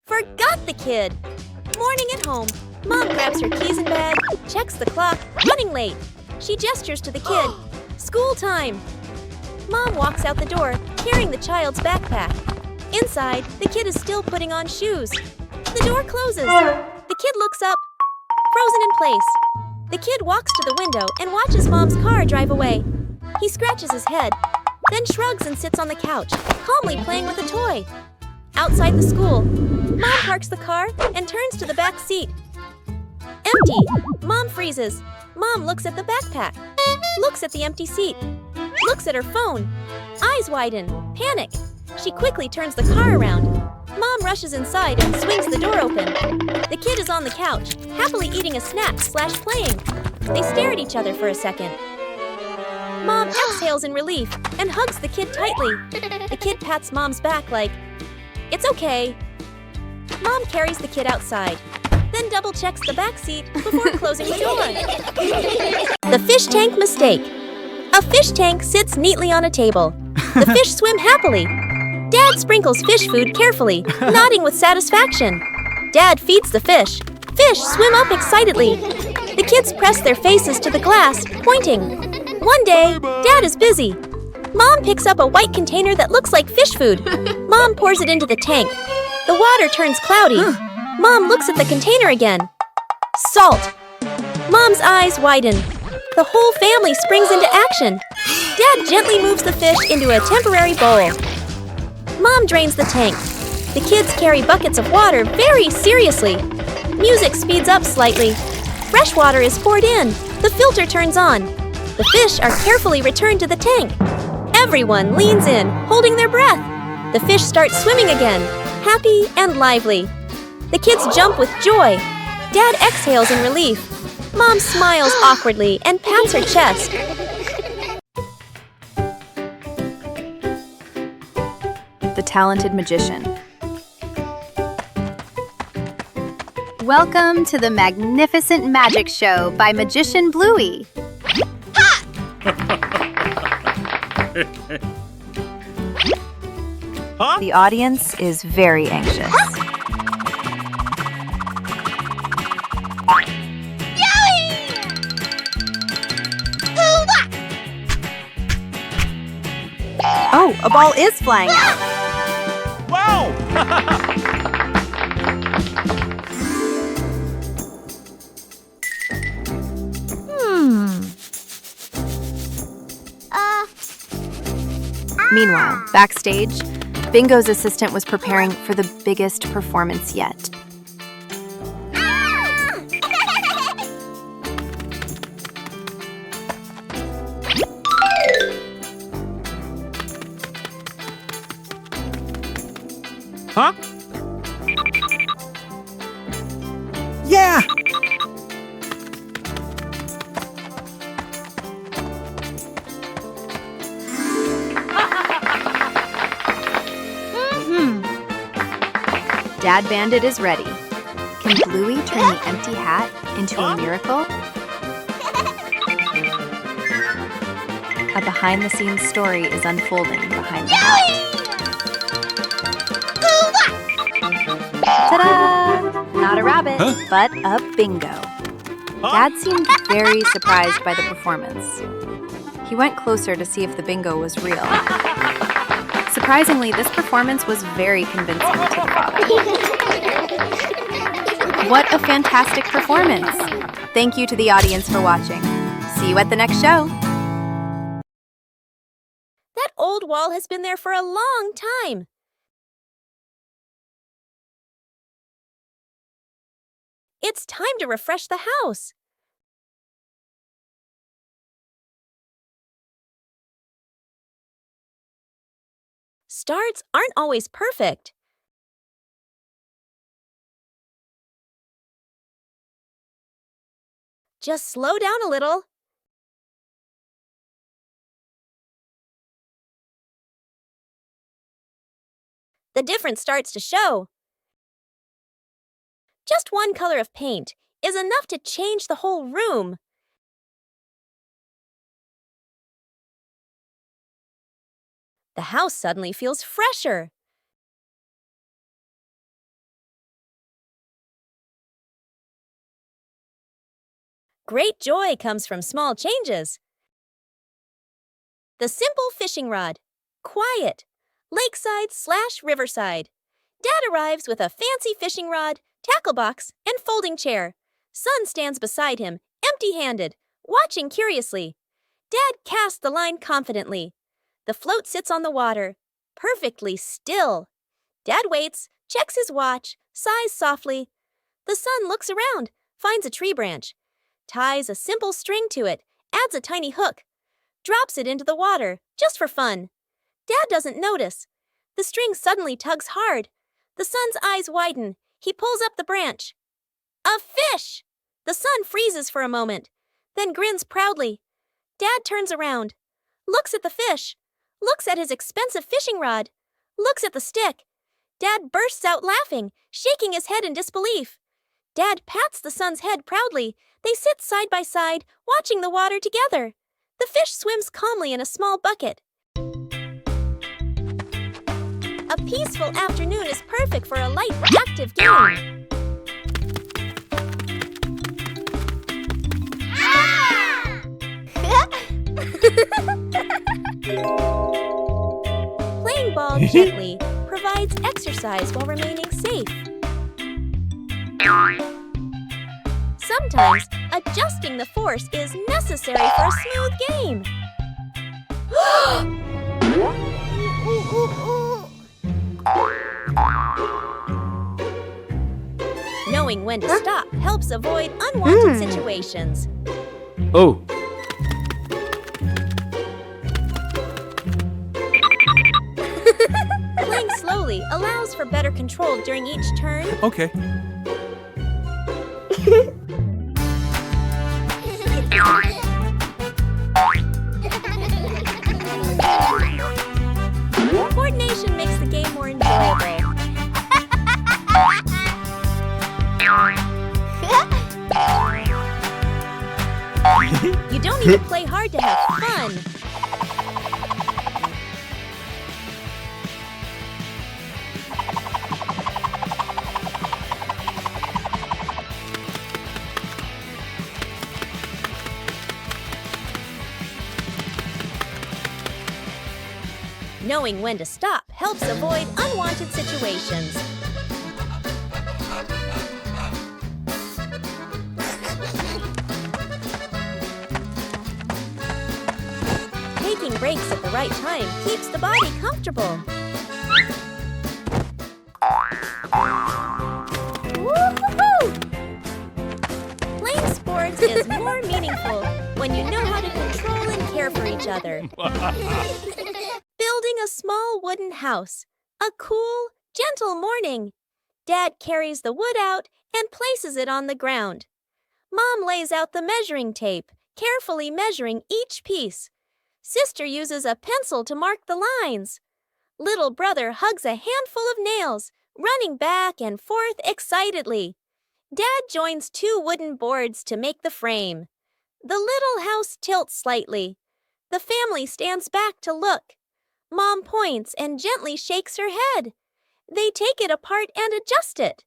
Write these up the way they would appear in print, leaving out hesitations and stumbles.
Forgot the kid! Morning at home. Mom grabs her keys and bag, checks the clock, running late. She gestures to the kid. School time! Mom walks out the door, carrying the child's backpack. Inside, the kid is still putting on shoes. The door closes. The kid looks up, frozen in place. The kid walks to the window and watches Mom's car drive away. He scratches his head, then shrugs and sits on the couch, calmly playing with a toy. Outside the school, Mom parks the car and turns to the back seat. Empty. Mom freezes. Mom looks at the backpack, looks at the empty seat, looks at her phone. Eyes widen. Panic. She quickly turns the car around. Mom rushes inside and swings the door open. The kid is on the couch, happily eating a snack/playing. They stare at each other for a second. Mom exhales in relief and hugs the kid tightly. The kid pats Mom's back like, "It's okay." Mom carries the kid outside, then double-checks the back seat before closing the door. The fish tank mistake. A fish tank sits neatly on a table. The fish swim happily. Dad sprinkles fish food carefully, nodding with satisfaction. Dad feeds the fish. Fish swim up excitedly. The kids press their faces to the glass, pointing. One day, Dad is busy. Mom picks up a white container that looks like fish food. Mom pours it into the tank. The water turns cloudy. Mom looks at the container again. Salt. Mom's eyes widen. The whole family springs into action. Dad gently moves the fish into a temporary bowl. Mom drains the tank. The kids carry buckets of water very seriously. Music speeds up slightly. Fresh water is poured in. The filter turns on. The fish are carefully returned to the tank. Everyone leans in, holding their breath. The fish start swimming again, happy and lively. The kids jump with joy. Dad exhales in relief. Mom smiles awkwardly and pats her chest. The Talented Magician. Welcome to the magnificent magic show by Magician Bluey. Huh? The audience is very anxious. Oh, a ball is flying out. Wow! Meanwhile, backstage, Bingo's assistant was preparing for the biggest performance yet. Huh? Yeah! Dad Bandit is ready. Can Bluey turn the empty hat into a miracle? A behind-the-scenes story is unfolding behind the hat. Ta-da! Not a rabbit, but a bingo. Dad seemed very surprised by the performance. He went closer to see if the bingo was real. Surprisingly, this performance was very convincing to the father. What a fantastic performance! Thank you to the audience for watching. See you at the next show. That old wall has been there for a long time. It's time to refresh the house. Starts aren't always perfect. Just slow down a little. The difference starts to show. Just one color of paint is enough to change the whole room. The house suddenly feels fresher. Great joy comes from small changes. The simple fishing rod. Quiet. Lakeside/riverside. Dad arrives with a fancy fishing rod, tackle box, and folding chair. Son stands beside him, empty-handed, watching curiously. Dad casts the line confidently. The float sits on the water, perfectly still. Dad waits, checks his watch, sighs softly. The son looks around, finds a tree branch, ties a simple string to it, adds a tiny hook, drops it into the water, just for fun. Dad doesn't notice. The string suddenly tugs hard. The son's eyes widen. He pulls up the branch. A fish! The son freezes for a moment, then grins proudly. Dad turns around, looks at the fish, looks at his expensive fishing rod, looks at the stick. Dad bursts out laughing, shaking his head in disbelief. Dad pats the son's head proudly. They sit side by side, watching the water together. The fish swims calmly in a small bucket. A peaceful afternoon is perfect for a light, active game. Playing ball gently provides exercise while remaining safe. Sometimes, adjusting the force is necessary for a smooth game. Knowing when to stop helps avoid unwanted situations. Oh. Playing slowly allows for better control during each turn. Okay. Coordination makes the game more enjoyable. You don't need to play hard to have fun. Knowing when to stop helps avoid unwanted situations. Taking breaks at the right time keeps the body comfortable. Woo-hoo-hoo! Playing sports is more meaningful when you know how to control and care for each other. Building a small wooden house. A cool, gentle morning. Dad carries the wood out and places it on the ground. Mom lays out the measuring tape, carefully measuring each piece. Sister uses a pencil to mark the lines. Little brother hugs a handful of nails, running back and forth excitedly. Dad joins two wooden boards to make the frame. The little house tilts slightly. The family stands back to look. Mom points and gently shakes her head. They take it apart and adjust it.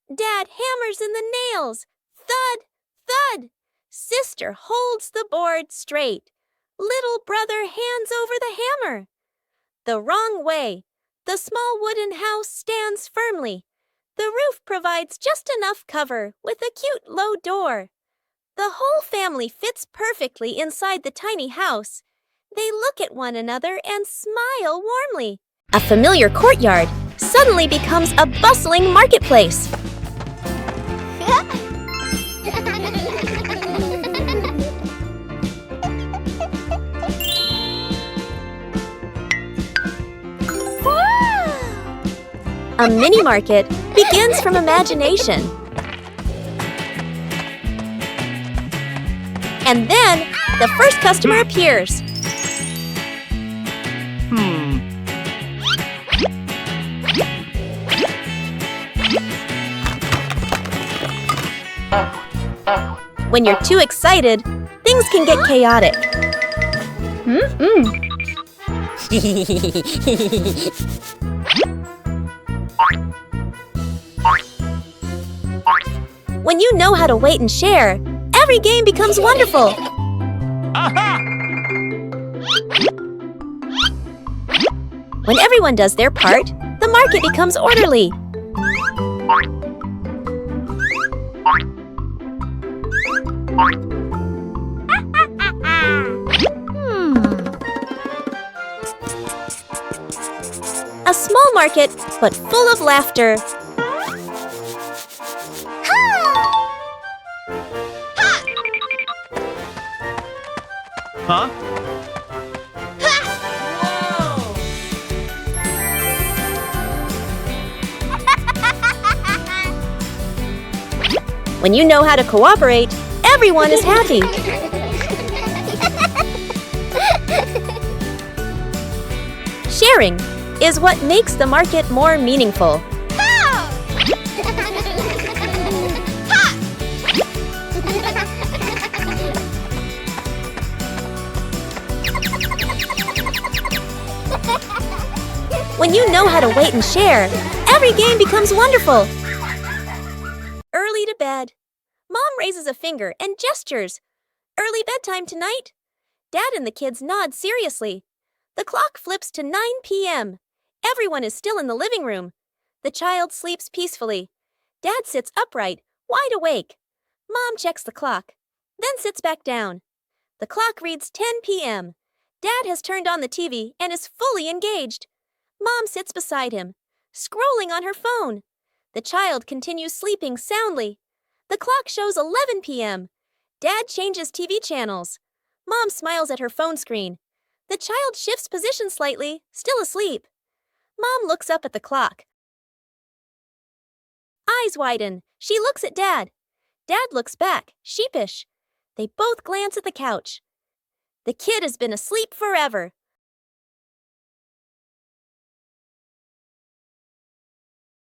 Dad hammers in the nails. Thud, thud. Sister holds the board straight. Little brother hands over the hammer. The wrong way. The small wooden house stands firmly. The roof provides just enough cover with a cute low door. The whole family fits perfectly inside the tiny house. They look at one another and smile warmly. A familiar courtyard suddenly becomes a bustling marketplace. A mini market begins from imagination. And then the first customer appears. When you're too excited, things can get chaotic. When you know how to wait and share, Every game becomes wonderful. Aha! When everyone does their part, the market becomes orderly. A small market, but full of laughter. Huh? When you know how to cooperate, everyone is happy. Sharing is what makes the market more meaningful. When you know how to wait and share, every game becomes wonderful. Early to bed. Mom raises a finger and gestures. Early bedtime tonight. Dad and the kids nod seriously. The clock flips to 9 p.m. Everyone is still in the living room. The child sleeps peacefully. Dad sits upright, wide awake. Mom checks the clock, then sits back down. The clock reads 10 p.m. Dad has turned on the TV and is fully engaged. Mom sits beside him, scrolling on her phone. The child continues sleeping soundly. The clock shows 11 p.m. Dad changes TV channels. Mom smiles at her phone screen. The child shifts position slightly, still asleep. Mom looks up at the clock. Eyes widen. She looks at Dad. Dad looks back, sheepish. They both glance at the couch. The kid has been asleep forever.